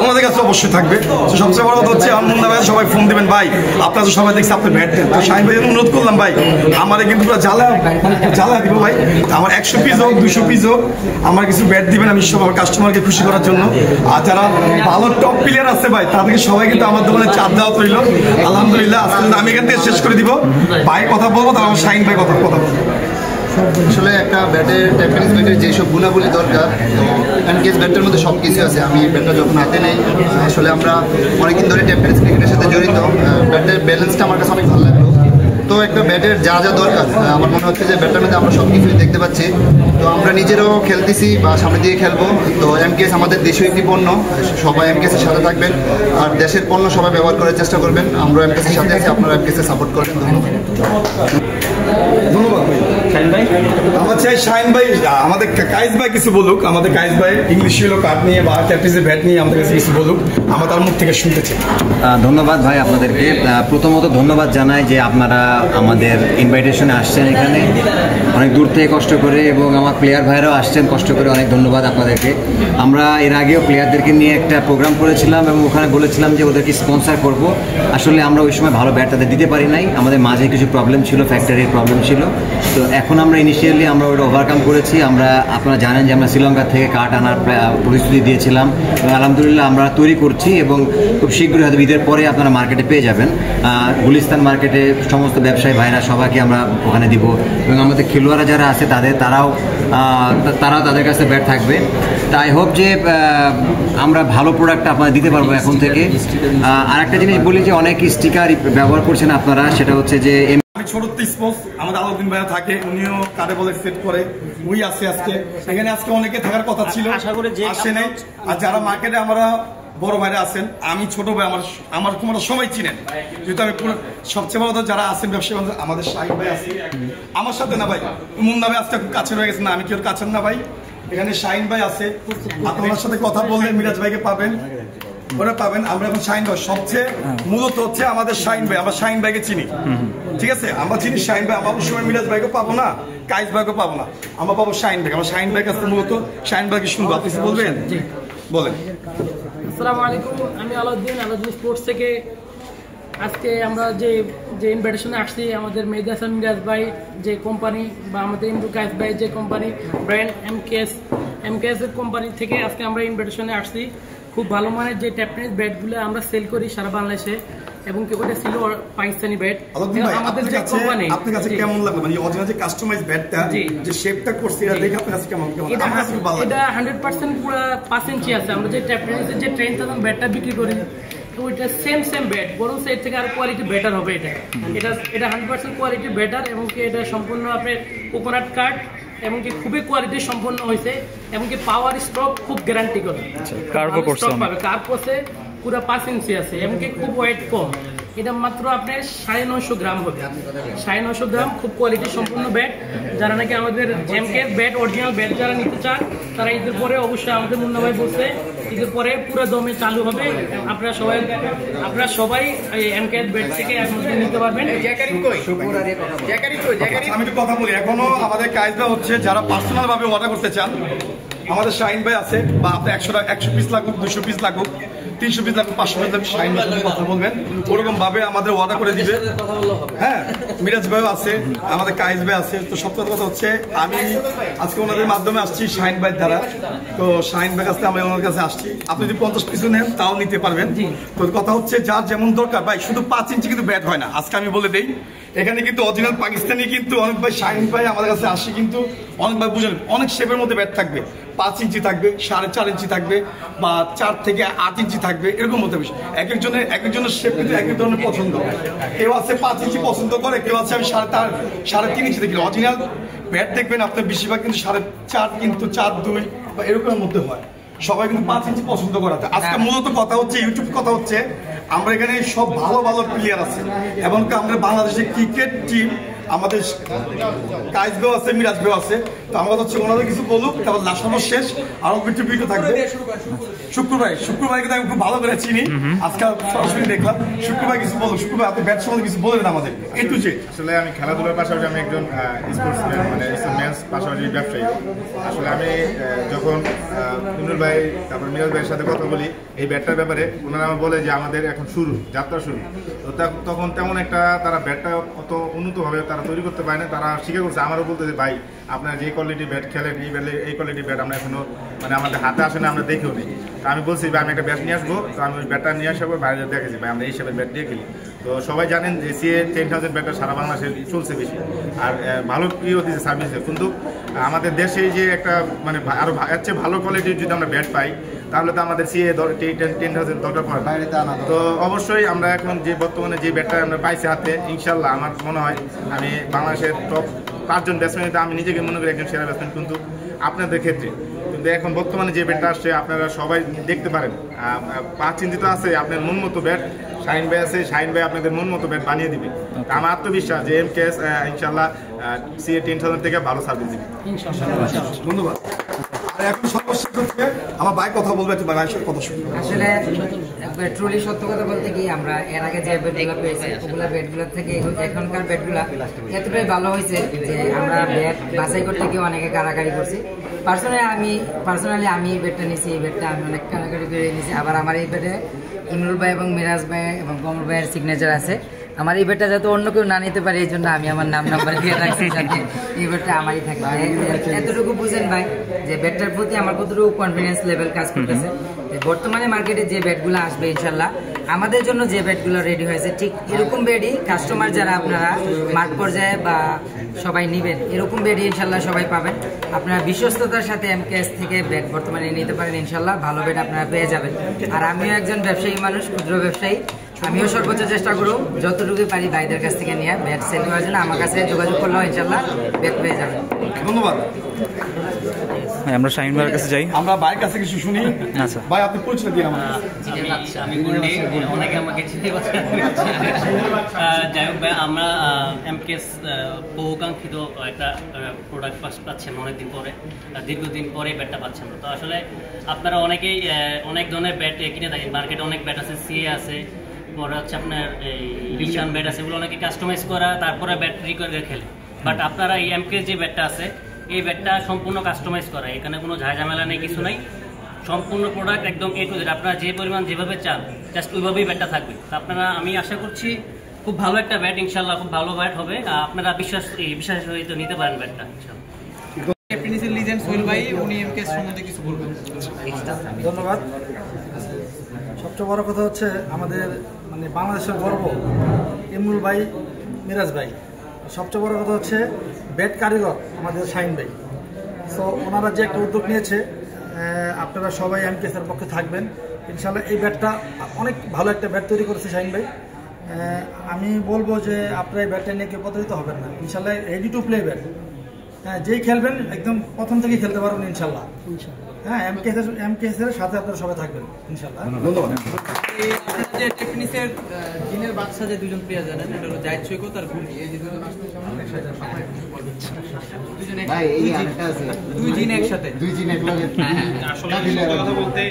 [SPEAKER 2] ওনাদের কাছে অবশ্যই থাকবে। তো সবচেয়ে বড় কথা হচ্ছে আমার মুন্না ভাই সবাই ফোন দিবেন ভাই আপনারা তো সবাই দেখছি আপনি ব্যাট দেন। তো শাহিন ভাই অনুরোধ করলাম ভাই আমাদের কিন্তু পুরো জ্বালা দিব ভাই, আমার 100 পিস হোক 200 পিস হোক আমার কিছু ব্যাট দিবেন আমি সব আমার কাস্টমারকে খুশি করার জন্য। আর যারা ভালো টপ প্লেয়ার আছে ভাই তাদেরকে সবাই কিন্তু আমার দোকানে চাপ দেওয়া তৈল। আলহামদুলিল্লাহ আজকে আমি এখান থেকে শেষ করে দিব। ভাই কথা বলবো তারপর শাহিন ভাই কথা বলবো।
[SPEAKER 5] আসলে একটা ব্যাটের টেপ টেনিস ব্যাটের যেসব গুণাবলী দরকার, তো এমকেএস ব্যাটের মধ্যে সব কিছু আছে। আমি ব্যাটটা যখন হাতে নেই, আসলে আমরা অনেকদিন ধরে টেপ টেনিস ক্রিকেটের সাথে জড়িত, ব্যাটের ব্যালেন্সটা আমার কাছে অনেক ভালো লাগলো। তো একটা ব্যাটের যা যা দরকার আমার মনে হচ্ছে যে ব্যাটটার মধ্যে আমরা সব কিছুই দেখতে পাচ্ছি। তো আমরা নিজেরাও খেলতেছি বা সামনে দিয়ে খেলবো। তো এমকেএস আমাদের দেশীয় একটি পণ্য, সবাই এমকেএসের সাথে থাকবেন আর দেশের পণ্য সবাই ব্যবহার করার চেষ্টা করবেন। আমরা এমকেএসের সাথে আছি, আপনারা এমকেএসের সাপোর্ট করবেন।
[SPEAKER 2] ধন্যবাদ ভাই। আমার চাই শাহিন ভাই আমাদের কায়েস ভাই কিছু বলুক, আমাদের কায়েস ভাই ইংলিশ হলো কার্ড নিয়ে বা ট্যাপটিসের ব্যাট নিয়ে আমাদের কাছে কিছু বলুক, আমরা তার মুখ থেকে শুনতে চাই।
[SPEAKER 1] ধন্যবাদ ভাই আপনাদেরকে। প্রথমত ধন্যবাদ জানাই যে আপনারা আমাদের ইনভাইটেশনে আসছেন এখানে অনেক দূর থেকে কষ্ট করে, এবং আমার প্লেয়ার ভাইরাও আসছেন কষ্ট করে, অনেক ধন্যবাদ আপনাদেরকে। আমরা এর আগেও প্লেয়ারদেরকে নিয়ে একটা প্রোগ্রাম করেছিলাম এবং ওখানে বলেছিলাম যে ওদেরকে স্পন্সার করব। আসলে আমরা ওই সময় ভালো ব্যাট তাদের দিতে পারি নাই, আমাদের মাঝে কিছু প্রবলেম ছিল, ফ্যাক্টরির প্রবলেম ছিল। তো এখন আমরা ইনিশিয়ালি আমরা ওটা ওভারকাম করেছি। আমরা আপনারা জানেন যে আমরা শ্রীলঙ্কা থেকে কাঠ আনার প্রতিশ্রুতি দিয়েছিলাম এবং আলহামদুলিল্লাহ আমরা তৈরি করছি এবং খুব শীঘ্রই হয়তো ঈদের পরে আপনারা মার্কেটে পেয়ে যাবেন। গুলিস্তান মার্কেটে সমস্ত ব্যবসায়ী ভাইরা সবাইকে আমরা ওখানে দিব এবং আমাদের খেলোয়াড়রা যারা আছে তারাও তাদের কাছে ব্যাট থাকবে। তাই হোপ যে আমরা ভালো প্রোডাক্ট আপনারা দিতে পারবো এখন থেকে। আর একটা জিনিস বলি যে অনেক স্টিকার ব্যবহার করছেন আপনারা, সেটা হচ্ছে যে
[SPEAKER 2] আমি ছোট স্পোর্টস আমাদের আলোদিন ভাইয়া থাকে, উনিও কারে বলে সেট করে, উই আসে আজকে এখানে। আজকে অনেকে থাকার কথা ছিল, আসে নাই। আর যারা মার্কেটে আমরা বড় ভাইরা আছেন, আমি ছোট ভাই, আমার তোমরা সবাই চিনেন। যেহেতু আমি সবচেয়ে বড় যারা আছেন ব্যবসায়ী আমাদের শাহিন ভাই আছে আমার সাথে, না ভাই মুন্না ভাই আজকে খুব কাছে হয়ে গেছে, না আমি কেউ কাছের না ভাই। এখানে শাহিন ভাই আছে, আপনার সাথে কথা বললে মিরাজ ভাইকে পাবেন, ওরা পাবেন। আমরা এখন শাহিন ভাই সবচেয়ে মূলত হচ্ছে আমাদের শাহিন ভাই, আমরা শাহিন ভাইকে চিনি, ঠিক আছে, আমরা চিনি শাহিন ভাই। আমরা সময় মিরাজ ভাইকে পাবো না, কাইস ভাইকে পাবো না, আমরা পাবো শাহিন ভাই। আমরা শাহিন ভাইয়ের কাছে মূলত শাহিন ভাইকে শুনবো, আপনি কিছু বলবেন? বলেন।
[SPEAKER 10] আসসালামু আলাইকুম, আমি আলাউদ্দিন স্পোর্টস থেকে। আজকে আমরা যে ইনভাইটেশনে আসছি, আমাদের মেহেদী হাসান মিরাজ ভাই যে কোম্পানি বা আমাদের ইমরুল কায়েস ভাই যে কোম্পানি ব্র্যান্ড এমকেএস এর কোম্পানি থেকে আজকে আমরা ইনভাইটেশনে আসছি। খুব ভালো মানের যে ট্যাপটেনিস ব্যাটগুলো আমরা সেল করি সারা বাংলাদেশে, এবং কি ওটা ছিল পাকিস্তানি ব্যাট।
[SPEAKER 2] আমাদের যে কোম্পানি, আপনার কাছে কেমন লাগলো মানে অরিজিনাল যে কাস্টমাইজ ব্যাটটা যে শেপটা করছে এটা দেখে আপনার কাছে কেমন?
[SPEAKER 10] এটা 100% পুরো 5 ইঞ্চি আছে। আমরা যে ট্যাপটেনিসের যে 10,000 ব্যাটটা বিক্রি করি ওইটা সেম ব্যাট, বরং এর থেকে আরো কোয়ালিটি বেটার হবে। এটা 100% কোয়ালিটি বেটার, এবং কি এটা সম্পূর্ণ আপনার কোকোনাট কাট, এবং কি খুবই কোয়ালিটি সম্পন্ন হয়েছে, এবং কি পাওয়ার স্ট্রোক খুব গ্যারান্টি করে। কার্ভো করছে পুরো 5 ইঞ্চি আছে, এবং কি খুব ওয়েট কম। এটা মাত্র আপনার 950 গ্রাম হবে, 950 গ্রাম। খুব কোয়ালিটি সম্পূর্ণ ব্যাট। যারা নাকি আমাদের এমকেএস ব্যাট অরিজিনাল ব্যাট যারা নিতে চান, তারা ঈদের পরে অবশ্যই আমাদের মুন্না ভাই বলছে ঈদের পরে পুরো দমে চালু হবে। আপনারা সবাই এমকেএস ব্যাট থেকে নিতে পারবেন।
[SPEAKER 2] আমি একটু কথা বলি, এখনো আমাদের কাজটা হচ্ছে যারা পার্সোনাল ভাবে অর্ডার করতে চান, আমাদের শাহিন ভাই আছে, বা আপনি 100 পিস লাগুক, 200 পিস লাগুক, 300 পিস লাগুক, 500 পিস লাগুক, শাহিন ভাইয়ের সাথে কথা বলবেন, ওরকম ভাবে আমাদের অর্ডার করে দিবে। হ্যাঁ, মিরাজ ভাইও আছে, আমাদের কায়েস ভাই আছে। তো সবচেয়ে কথা হচ্ছে আমি আজকে ওনাদের মাধ্যমে আসছি শাহিন ভাইয়ের দ্বারা। তো শাহিন ভাইয়ের কাছে আমরা ওনার কাছে আসছি। আপনি যদি 50 পিস নেন তাও নিতে পারবেন। তো কথা হচ্ছে যার যেমন দরকার ভাই, শুধু 5 ইঞ্চি কিন্তু ব্যাট হয় না। আজকে আমি বলে দেই, এখানে কিন্তু অরিজিনাল পাকিস্তানি কিন্তু অনেক ভাই শাহিন ভাই আমাদের কাছে আসে, কিন্তু অনেক ভাই বুঝেন অনেক শেপের মধ্যে ব্যাট থাকবে, 5 ইঞ্চি থাকবে, 4.5 ইঞ্চি থাকবে, বা 4 থেকে 8 ইঞ্চি থাকবে, এরকম হতে হবে। এক একজনের শেপ কিন্তু এক ধরনের পছন্দ। কেউ আছে 5 ইঞ্চি পছন্দ করে, কেউ আছে আমি 3.5 ইঞ্চি দেখি। অরিজিনাল ব্যাট দেখবেন আপনার বেশিরভাগ কিন্তু 4.5 কিন্তু 4.2 বা এরকমের মধ্যে হয়। সবাই কিন্তু 5 ইঞ্চি পছন্দ করাতে। আজকে মূলত কথা হচ্ছে ইউটিউব কথা হচ্ছে আমরা এখানে সব ভালো প্লেয়ার আছে, এবং আমরা বাংলাদেশের ক্রিকেট টিম, আমাদের কায়েস ভাই আছে, মিরাজ ভাই আছে। তো আমরা হচ্ছে ওনাদের কিছু বলুক, তারপর লাস্ট শেষ আরো কিছু ভিডিও থাকবে। শুক্রবার কিন্তু আমি খুব ভালো করে চিনি, আজকে সরাসরি দেখলাম। শুক্রবার কিছু বলুক, শুক্রবার আপনি ব্যাট সম্বন্ধে কিছু বলবেন আমাদের।
[SPEAKER 4] আসলে আমি খেলাধুলার পাশাপাশি আমি একজন স্পোর্টসম্যান, মানে ম্যান, পাশাপাশি ব্যবসায়ী। আসলে আমি যখন ইমরুল ভাই তারপর মিরাজ ভাইয়ের সাথে কথা বলি এই ব্যাটটার ব্যাপারে, ওনারা আমার বলে যে আমাদের এখন যাত্রা শুরু। তো তখন তেমন একটা তারা ব্যাটটা অত উন্নতভাবে তারা তৈরি করতে পারে না। তারা শিখে করছে, আমারও বলতে যে ভাই আপনারা যে কোয়ালিটি ব্যাট খেলেন, এই কোয়ালিটি ব্যাট আমরা এখনো মানে আমাদের হাতে আসে না, আমরা দেখেও নিই। তো আমি বলছি ভাই আমি একটা ব্যাট নিয়ে আসবো, তো আমি ওই ব্যাটটা নিয়ে আসবো, বাইরে দেখেছি ভাই আমরা এই হিসাবে ব্যাট দিয়ে খেলি। তো সবাই জানেন যে সিএ 10,000 ব্যাটটা সারা বাংলাদেশে চলছে বেশি, আর ভালো প্রিয় দিচ্ছে সার্ভিসে। কিন্তু আমাদের দেশে যে একটা মানে আরো এর চেয়ে ভালো কোয়ালিটির যদি আমরা ব্যাট পাই, তাহলে তো আমাদের সিএ 10,000 দরকার পড়ে। তো অবশ্যই আমরা এখন যে বর্তমানে যে ব্যাটটা আমরা পাইছি হাতে, ইনশাল্লাহ আমার মনে হয় আমি বাংলাদেশের টপ 5 জন ব্যাটসম্যান, আমি নিজেকে মনে করি একজন সেরা ব্যাটসম্যান। কিন্তু আপনাদের ক্ষেত্রে কিন্তু এখন বর্তমানে যে ব্যাটটা আসছে আপনারা সবাই দেখতে পারেন, 5 ইঞ্চি তো আছে, আপনার মন মতো ব্যাট শাহিন ভাই আছে, শাহিন ভাই আপনাদের মন মতো ব্যাট বানিয়ে দিবে। আমার আত্মবিশ্বাস যে এমকেএস ইনশাল্লাহ সিএ 10,000 থেকে ভালো সার্ভিস দিবে।
[SPEAKER 2] ধন্যবাদ। আর এখন সমস্যা হচ্ছে আমার ভাই কথা বলবে, একটু ভাইয়ের কথা শুনুন।
[SPEAKER 8] আসলে ট্রুলি সত্য কথা বলতে কি, আমরা এর আগে যে ব্যাটগুলো পেয়েছি ওগুলো ব্যাটগুলোর থেকে এখনকার ব্যাটগুলো এতটাই ভালো হয়েছে যে আমরা ব্যাট বাছাই করতে গিয়ে অনেকে কারাকারি করছি। পার্সোনালি আমি এই ব্যাটটা নিয়েছি, এই ব্যাটটা আমি অনেক কারাকারি করে নিয়েছি। আবার আমার এই ব্যাটে ইমরুল ভাই এবং মিরাজ ভাই এবং কমল ভাইয়ের সিগনেচার আছে। আমার এই ব্যাটটা যাতে অন্য কেউ না নিতে পারে, এই জন্য আমি আমার নাম্বার দিয়ে রাখছি, যাতে এই ব্যাটটা আমারই থাকে। এতটুকু বুঝেন ভাই যে ব্যাটটার প্রতি আমার কতটুকু কনফিডেন্স লেভেল কাজ করতেছে। বর্তমানে মার্কেটে যে ব্যাটগুলো আসবে ইনশাল্লাহ আমাদের জন্য যে ব্যাটগুলো রেডি হয়েছে, ঠিক এরকম ব্যাটই কাস্টমার যারা আপনারা মাঠ পর্যায়ে বা সবাই নেবেন, এরকম ব্যাটই ইনশাল্লাহ সবাই পাবেন। আপনারা বিশ্বস্ততার সাথে এমকেএস থেকে ব্যাট বর্তমানে নিতে পারেন, ইনশাল্লাহ ভালো ব্যাট আপনারা পেয়ে যাবেন। আর আমিও একজন ব্যবসায়ী মানুষ, ক্ষুদ্র ব্যবসায়ী, আমিও সর্বোচ্চ চেষ্টা করব যতটুকু পারি ভাইদের কাছ থেকে নিয়ে ব্যাট সেল করার জন্য। আমার কাছে যোগাযোগ করলেও ইনশাল্লাহ ব্যাট পেয়ে যাবেন।
[SPEAKER 2] ধন্যবাদ।
[SPEAKER 11] আমরা শাহিন ভাইয়ের কাছে যাই,
[SPEAKER 2] আমরা ভাইয়ের কাছে কিছু শুনি।
[SPEAKER 11] আচ্ছা
[SPEAKER 2] ভাই আপনি পরিচয় দিন আমাদের।
[SPEAKER 7] আমি গুন্ডি, অনেকে আমাকে চিনতে পারছেন। যাই হোক ভাই, আমরা এমকেএস বহুকাঙ্ক্ষিত একটা প্রোডাক্ট পাচ্ছেন অনেকদিন পরে, দীর্ঘদিন পরে ব্যাটটা পাচ্ছেন। তো আসলে আপনারা অনেকেই অনেক ধরনের ব্যাট কিনে থাকেন, মার্কেটে অনেক ব্যাট আছে, সিএ আছে, পরে হচ্ছে আপনার এই ইশান ব্যাট আছে, এগুলো অনেকে কাস্টমাইজ করা তারপরে ব্যাট করে খেলে। বাট আপনারা এই এমকেএস যে ব্যাটটা আছে, এই ব্যাটটা সম্পূর্ণ কাস্টমাইজ করা, এখানে কোনো ঝামেলা নেই, কিছু নাই, সম্পূর্ণ প্রোডাক্ট একদম এ টু জেড। আপনারা যে পরিমাণ যেভাবে চান জাস্ট ওইভাবেই ব্যাটটা থাকবে। তো আপনারা, আমি আশা করছি খুব ভালো একটা ব্যাট, ইনশাল্লাহ খুব ভালো ব্যাট হবে। আপনারা বিশ্বাস সহিত নিতে পারেন ব্যাটটা ইনশাল্লাহ।
[SPEAKER 6] লিজেন্ড সোহেল ভাই, উনি এমকেএস সম্বন্ধে কিছু বলবেন।
[SPEAKER 9] ধন্যবাদ। সবচেয়ে বড় কথা হচ্ছে আমাদের মানে বাংলাদেশের গর্ব ইমরুল ভাই, মিরাজ ভাই। সবচেয়ে বড় কথা হচ্ছে ব্যাট কারিগর আমাদের শাহিন ভাই। তো ওনারা যে একটা উদ্যোগ নিয়েছে, আপনারা সবাই এমকেএসের পক্ষে থাকবেন ইনশাল্লাহ। এই ব্যাটটা অনেক ভালো একটা ব্যাট তৈরি করেছে শাহিন ভাই। আমি বলবো যে আপনারা এই ব্যাটটা নিয়ে কেউ প্রতারিত হবেন না ইনশাল্লাহ। রেডি টু প্লে ব্যাট, হ্যাঁ, যেই খেলবেন একদম প্রথম থেকে খেলতে পারবেন ইনশাল্লাহ। হ্যাঁ, এমকেএসের সাথে আপনারা সবাই থাকবেন ইনশাল্লাহ। ধন্যবাদ।
[SPEAKER 6] টেকনিসের জিনের বাদশা যে দুজন প্লেয়ার জানেন, এটা হলো জাহিদ সৈকত আর গুলি। এই যে দুজন আসলে দুই জিন একসাথে,
[SPEAKER 3] আসলে কথা বলতে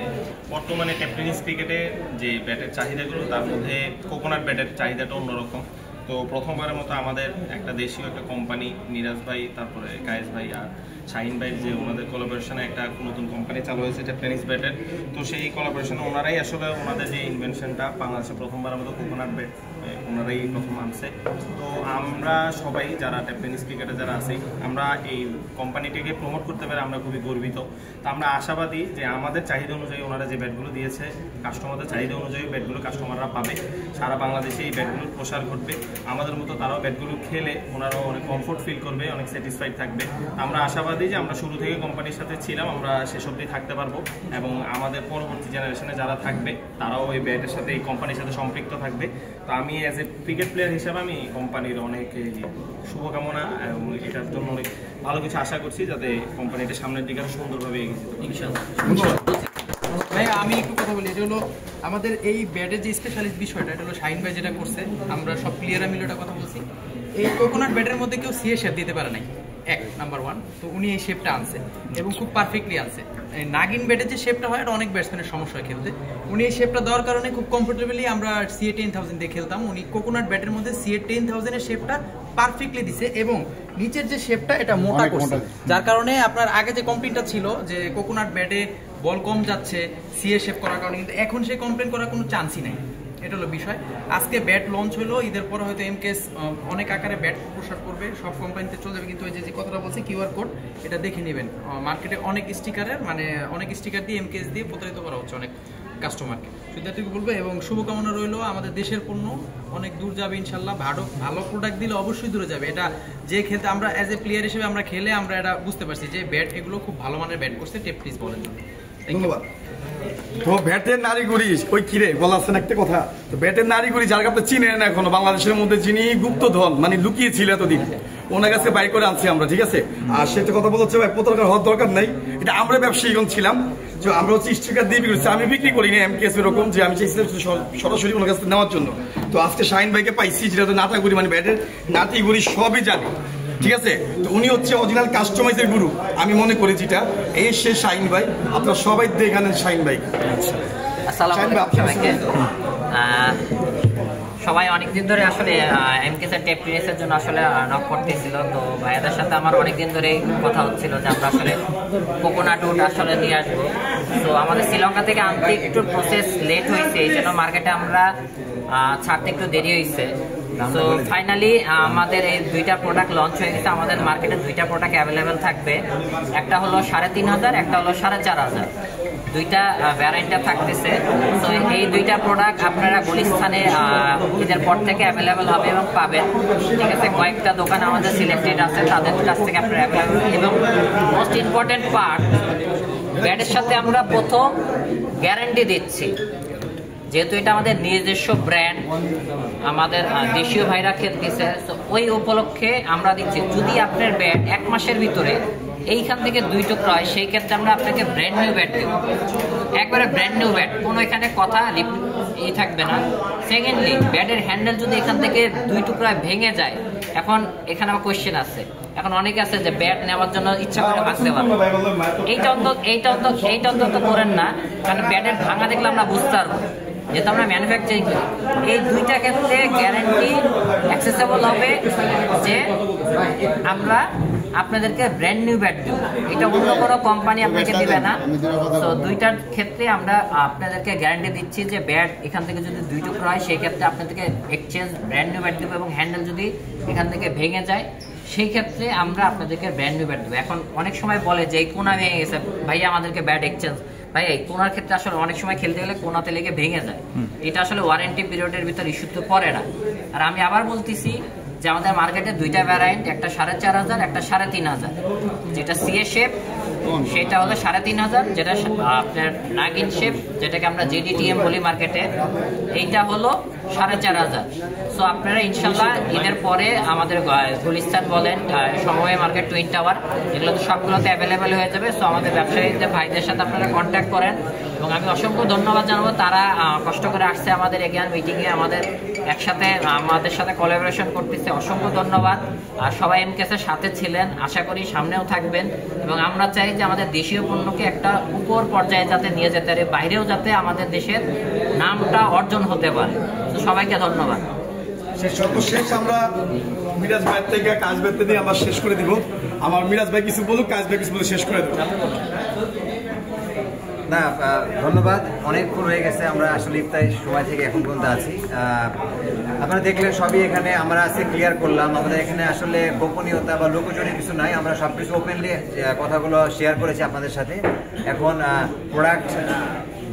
[SPEAKER 3] বর্তমানে টেনিস ক্রিকেটে যে ব্যাটের চাহিদাগুলো, তার মধ্যে কোকোনাট ব্যাটের চাহিদাটা অন্যরকম। তো প্রথমবারের মতো আমাদের একটা দেশীয় একটা কোম্পানি, মিরাজ ভাই, তারপরে কায়েস ভাই আর শাহিন ভাই, যে ওনাদের কোলাবোরেশনে একটা নতুন কোম্পানি চালু হয়েছে টেনিস ব্যাটের। তো সেই কোলাবোরেশনে ওনারাই আসলে ওনাদের যে ইনভেনশনটা বাংলাদেশে প্রথমবারের মতো কোকোনাট ব্যাট ওনারাই প্রথম আনছে। তো আমরা সবাই যারা টেনিস ক্রিকেটে যারা আছি, আমরা এই কোম্পানিটিকে প্রমোট করতে পেরে আমরা খুবই গর্বিত। তো আমরা আশাবাদী যে আমাদের চাহিদা অনুযায়ী ওনারা যে ব্যাটগুলো দিয়েছে, কাস্টমারদের চাহিদা অনুযায়ী ব্যাটগুলো কাস্টমাররা পাবে, সারা বাংলাদেশে এই ব্যাটগুলোর প্রসার ঘটবে। আমাদের মতো তারাও ব্যাটগুলো খেলে ওনারাও অনেক কমফোর্ট ফিল করবে, অনেক স্যাটিসফাইড থাকবে। আমরা আশাবাদী যে আমরা শুরু থেকে কোম্পানির সাথে ছিলাম, আমরা শেষ অবধি থাকতে পারবো, এবং আমাদের পরবর্তী জেনারেশনে যারা থাকবে তারাও এই ব্যাটের সাথে, এই কোম্পানির সাথে সম্পৃক্ত থাকবে। তো আমি অ্যাজ এ ক্রিকেট প্লেয়ার হিসাবে আমি কোম্পানির অনেক শুভকামনা এবং এটার জন্য অনেক ভালো কিছু আশা করছি, যাতে কোম্পানিটা সামনের দিকে আরো সুন্দরভাবে এগিয়ে যেতে ইনশাআল্লাহ।
[SPEAKER 6] ভাই আমি একটু কথা বলি, এটা হলো আমাদের এই ব্যাটের যে স্পেশালিস্ট বিষয়টা, এটা হলো শাহিন ভাই যেটা করছে, আমরা সব প্লেয়াররা মিলে এটা কথা বলছি। এই কোকোনাট ব্যাটের মধ্যে কেউ সিএ শেপ দিতে পারে নাই, নাম্বার 1। তো উনি এই শেপটা আনছে এবং খুব পারফেক্টলি আনছে। নাগিন ব্যাটের যে শেপটা হয়, এটা অনেক ব্যাটসম্যানের সমস্যা হয় খেলতে। উনি এই শেপটা দেওয়ার কারণে খুব কমফোর্টেবলি আমরা সিএ 10,000 দিয়ে খেলতাম। উনি কোকোনাট ব্যাটের মধ্যে সিএ 10,000 এর শেপটা পারফেক্টলি দিছে, এবং নিচের যে শেপটা এটা মোটা করছে, যার কারণে আপনার আগে যে কমপ্লেনটা ছিল যে কোকোনাট ব্যাটে বল কম যাচ্ছে সিএ শেপ করার কারণে, কিন্তু এখন সে কমপ্লেন করার কোনো চান্সই নাই। এটা হলো বিষয়। আজকে ব্যাট লঞ্চ হলো, ঈদের পরে হয়তো এমকেএস অনেক আকারে ব্যাট প্রসার করবে, সব কোম্পানিতে চলে যাবে। কিন্তু ওই যে কথাটা বলছি কিউআর কোড, এটা দেখে নেবেন। মার্কেটে অনেক স্টিকারের অনেক স্টিকার দিয়ে এমকেএস দিয়ে প্রতারিত করা হচ্ছে অনেক কাস্টমারকে। শুধু বলবো, এবং শুভকামনা রইলো, আমাদের দেশের পণ্য অনেক দূর যাবে ইনশাল্লাহ। ভালো প্রোডাক্ট দিলে অবশ্যই দূরে যাবে। এটা যে খেলতে আমরা অ্যাজ এ প্লেয়ার হিসেবে আমরা খেলে আমরা এটা বুঝতে পারছি যে ব্যাট এগুলো খুব ভালো মানের ব্যাট করছে। টেপটিস বলেন।
[SPEAKER 2] ধন্যবাদ। তো ব্যাটের নারীগুড়ি ওই কিরে বলাচ্ছেন একটা কথা, তো ব্যাটের নারীগুড়ি যার কাছে চিনে না এখনো বাংলাদেশের মধ্যে, যিনি গুপ্তধন মানে লুকিয়ে ছিল এতদিন, ওনার কাছে বাই করে আনছি আমরা, ঠিক আছে। আর সেটা কথা বলছে ভাই প্রতারণা হওয়ার দরকার নাই, এটা আমরা ব্যবসায়ীগণ ছিলাম, যে আমরা হচ্ছে স্টিকার দিয়ে বিক্রি করছি। আমি বিক্রি করি না এমকেএস এরকম, যে আমি চাইছিলাম সরাসরি ওনার কাছে নেওয়ার জন্য। তো আজকে শাহিন ভাইকে পাইছি, যেটা তো নাটাগুড়ি মানে ব্যাটের নাতিগুড়ি সবই জানে, ঠিক আছে। তো উনি হচ্ছে অরিজিনাল কাস্টমাইজের গুরু আমি মনে করি, যেটা এই সে শাহিন ভাই। আপনারা সবাই দেখানেন শাহিন ভাই।
[SPEAKER 12] সবাই অনেকদিন ধরে আসলে এমকেএসের টেনিসের জন্য আসলে নক করতেছিল। তো ভাইয়াদের সাথে আমার অনেকদিন ধরে কথা হচ্ছিল যে আমরা আসলে কোকোনাট উড আসলে নিয়ে আসবো। তো আমাদের শ্রীলঙ্কা থেকে আনতে একটু প্রসেস লেট হয়েছে, এই জন্য মার্কেটে আমরা ছাড়তে একটু দেরি হয়েছে। তো ফাইনালি আমাদের এই দুইটা প্রোডাক্ট লঞ্চ হয়ে গেছে। আমাদের মার্কেটে দুইটা প্রোডাক্ট অ্যাভেলেবেল থাকবে, একটা হলো 3,500, একটা হলো 4,500, দুইটা ভ্যারাইন্টটা থাকতেছে। তো এই দুইটা প্রোডাক্ট আপনারা গুলিস্তানে ঈদের পর থেকে অ্যাভেলেবেল হবে এবং পাবেন, ঠিক আছে। কয়েকটা দোকান আমাদের সিলেক্টেড আছে, তাদের কাছ থেকে আপনারা অ্যাভেলেবেল। এবং মোস্ট ইম্পর্টেন্ট পার্ট, ব্যাটের সাথে আমরা প্রথম গ্যারান্টি দিচ্ছি, যেহেতু এটা আমাদের নিজস্ব ব্র্যান্ড, আমাদের দেশীয় ভাইরা খেলতেছে। তো ওই উপলক্ষে আমরা দিচ্ছি, যদি আপনার ব্যাট 1 মাসের ভিতরে এইখান থেকে 2 টুকরা হয়, সেই ক্ষেত্রে আমরা আপনাকে ব্র্যান্ড নিউ ব্যাট দেব, একবারে ব্র্যান্ড নিউ ব্যাট, কোনো এখানে কথা থাকবে না। সেকেন্ডলি, ব্যাটের হ্যান্ডেল যদি এখান থেকে 2 টুকরায় ভেঙে যায়, এখন এখানে আমার কোয়েশ্চেন আছে, এখন অনেকে আছে যে ব্যাট নেওয়ার জন্য ইচ্ছা করে ভাঙতে পারবে, এইটা অন্তত করেন না, কারণ ব্যাটের ভাঙা দেখলে আমরা বুঝতে পারবো যেহেতু আমরা ম্যানুফ্যাকচারিং করি। এই দুইটা ক্ষেত্রে গ্যারান্টি অ্যাক্সেসেবল হবে যে আমরা আপনাদেরকে ব্র্যান্ড নিউ ব্যাট দেব, এটা অন্য কোনো কোম্পানি আপনাকে দেবে না। তো দুইটার ক্ষেত্রে আমরা আপনাদেরকে গ্যারান্টি দিচ্ছি যে ব্যাট এখান থেকে যদি 2 টুকরা হয় সেই ক্ষেত্রে আপনাদেরকে এক্সচেঞ্জ ব্র্যান্ড নিউ ব্যাট দেবো, এবং হ্যান্ডেল যদি এখান থেকে ভেঙে যায় সেই ক্ষেত্রে আমরা আপনাদেরকে ব্র্যান্ড নিউ ব্যাট দেবো। এখন অনেক সময় বলে যে এই কোনা ভেঙে গেছে ভাই আমাদেরকে ব্যাট এক্সচেঞ্জ, ভাই এই কোনার ক্ষেত্রে আসলে অনেক সময় খেলতে গেলে কোনাতে লেগে ভেঙে যায়, এটা আসলে ওয়ারেন্টি পিরিয়ডের ভিতর ইস্যু তো পড়ে না। আর আমি আবার বলতেছি যে আমাদের মার্কেটে 2টা ভ্যারাইন্ট, একটা 4,500, একটা 3,500। যেটা সিএ শেপ সেটা হলো 3,500, যেটা আপনার নাগিন শেপ যেটাকে আমরা জেডিটিএম বলি মার্কেটে, এইটা হলো 4,500। সো আপনারা ইনশাল্লাহ ঈদের পরে আমাদের গুলিস্তান বলেন, সময় মার্কেট, টুইন টাওয়ার, এগুলো তো সবগুলোতে অ্যাভেলেবেল হয়ে যাবে। সো আমাদের ব্যবসায়ীদের ভাইদের সাথে আপনারা কন্ট্যাক্ট করেন, এবং আমি অসংখ্য ধন্যবাদ জানাবো, তারা কষ্ট করে আসছে আমাদের এগিয়ান মিটিংয়ে, আমাদের একসাথে আমাদের সাথে কোলাবোরেশন করতেছে, অসংখ্য ধন্যবাদ। আর সবাই এমকেএসের সাথে ছিলেন, আশা করি সামনেও থাকবেন, এবং আমরা চাই যে আমাদের দেশীয় পণ্যকে একটা উপর পর্যায়ে যাতে নিয়ে যেতে পারে, বাইরেও যাতে আমাদের দেশের নামটা অর্জন হতে পারে। তো সবাইকে ধন্যবাদ।
[SPEAKER 2] সর্বশেষ আমরা মিরাজ ভাই থেকে কাজ বেরতে দিয়ে আমরা শেষ করে দিব। আমার মিরাজ ভাই কিছু বলুক, কাজ ভাই কিছু বলে শেষ করে দেবো।
[SPEAKER 1] না, ধন্যবাদ, অনেকক্ষণ হয়ে গেছে, আমরা আসলে ইফতারের সময় থেকে এখন পর্যন্ত আছি। আপনারা দেখলেন সবই এখানে আমরা আজকে ক্লিয়ার করলাম, আমাদের এখানে আসলে গোপনীয়তা বা লোকজনের কিছু নাই, আমরা সব কিছু ওপেনলি কথাগুলো শেয়ার করেছি আপনাদের সাথে। এখন প্রোডাক্ট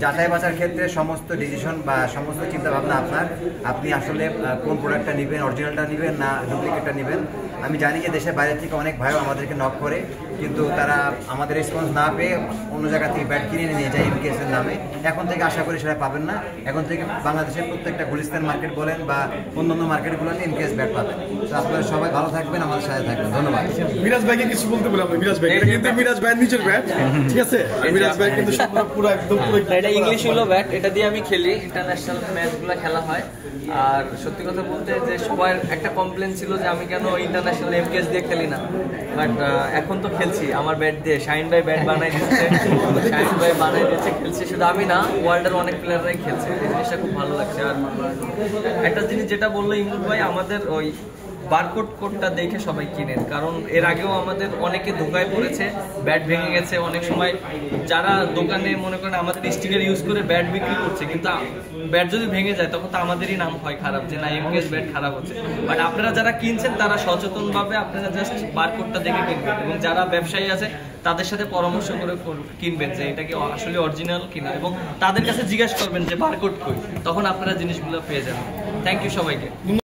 [SPEAKER 1] যাচাই বাছার ক্ষেত্রে সমস্ত ডিসিশন বা সমস্ত চিন্তাভাবনা আপনার, আপনি আসলে কোন প্রোডাক্টটা নেবেন, অরিজিনালটা নেবেন না ডুপ্লিকেটটা নেবেন। আমি জানি যে দেশের বাইরে থেকে অনেক ভাইও আমাদেরকে নক করে, কিন্তু তারা আমাদের রেসপন্স না পেয়ে অন্য জায়গা থেকে ব্যাট কিনে নিয়ে যায় এমকেএসের নামে। এখন থেকে আশা করি সেটা পাবেন না, এখন থেকে বাংলাদেশের প্রত্যেকটা গুলিস্তান মার্কেট বলেন বা অন্যান্য মার্কেটগুলোতে এমকেএস ব্যাট পাবেন। তো আপনারা সবাই ভালো থাকবেন, আমাদের সাথে থাকবেন, ধন্যবাদ।
[SPEAKER 2] মিরাজ ভাইকে কিছু বলতে বললাম, মিরাজ ভাই এটা কিন্তু মিরাজ ভাইয়ের নিজের ব্যাট, ঠিক আছে? মিরাজ ভাই কিন্তু পুরো একদম
[SPEAKER 3] এটা ইংলিশ হলো ব্যাট, এটা দিয়ে আমি খেলি, ইন্টারন্যাশনাল ম্যাচগুলো খেলা হয়। আর সত্যি কথা বলতে যে সবার একটা কমপ্লেন ছিল যে আমি কেন ইন্টারন্যাশনাল এমকেএস দিয়ে খেলি না, বাট এখন তো খেলছি আমার ব্যাট দিয়ে। শাহিন ভাই ব্যাট বানাই দিচ্ছে, শাহিন ভাই বানাই দিচ্ছে, খেলছি, শুধু আমি না, ওয়ার্ল্ডের অনেক প্লেয়াররাই খেলছে, এই জিনিসটা খুব ভালো লাগছে। আর একটা জিনিস যেটা বললো ইমরুল ভাই, আমাদের ওই বারকোড কোডটা দেখে সবাই কিনেন, কারণ এর আগেও আমাদের অনেকে ধোকায় পড়েছে, ব্যাট ভেঙে গেছে। অনেক সময় যারা দোকানে মনে করেন আমাদের স্টিকার ইউজ করে ব্যাট বিক্রি করছে, কিন্তু ব্যাট যদি ভেঙে যায় তখন তো আমাদেরই নাম হয় খারাপ, যে না এমকেএস ব্যাট খারাপ হচ্ছে। বাট আপনারা যারা কিনছেন তারা সচেতনভাবে আপনারা জাস্ট বারকোডটা দেখে কিনবেন, এবং যারা ব্যবসায়ী আছে তাদের সাথে পরামর্শ করে কিনবেন যে এটা কি আসলে অরিজিনাল কিনা, এবং তাদের কাছে জিজ্ঞাসা করবেন যে বারকোড কই, তখন আপনারা জিনিসগুলো পেয়ে যাবেন। থ্যাংক ইউ সবাইকে।